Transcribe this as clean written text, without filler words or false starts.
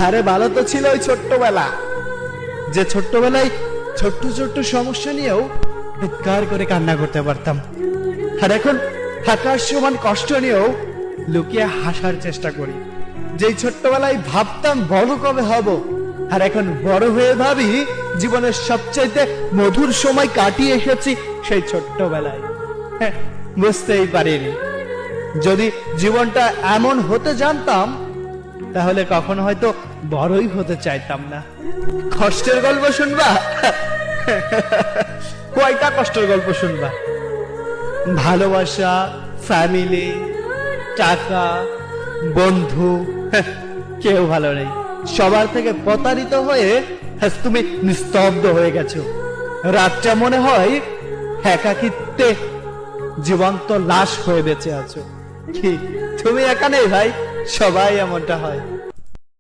আরে ভালো তো ছিল ওই ছোট্টবেলা, যে ছোট্টবেলায় ছোট্ট ছোট্ট সমস্যা নিয়েও চিৎকার করে কান্না করতে পারতাম। আর এখন আকাশ সমান কষ্ট নিয়েও লুকিয়ে হাসার চেষ্টা করি। যেই ছোট্টবেলায় ভাবতাম বড় কবে হব, আর এখন বড় হয়ে ভাবি জীবনের সবচাইতে মধুর সময় কাটিয়ে এসেছি সেই ছোট্টবেলায়। বুঝতেই পারিনি, যদি জীবনটা এমন হতে জানতাম তাহলে কখনো হয়তো বড়ই হতে চাইতাম না। কষ্টের গল্প শুনবা? কয়টা কষ্টের গল্প শুনবা? ভালোবাসা, ফ্যামিলি, টাকা, বন্ধু, কেউ ভালো নেই। সবার থেকে প্রতারিত হয়ে তুমি নিস্তব্ধ হয়ে গেছো। রাতটা মনে হয় একাকিত্বে জীবন্ত লাশ হয়ে বেঁচে আছো। কি তুমি একা নেই ভাই? সবাই এমনটা হয়।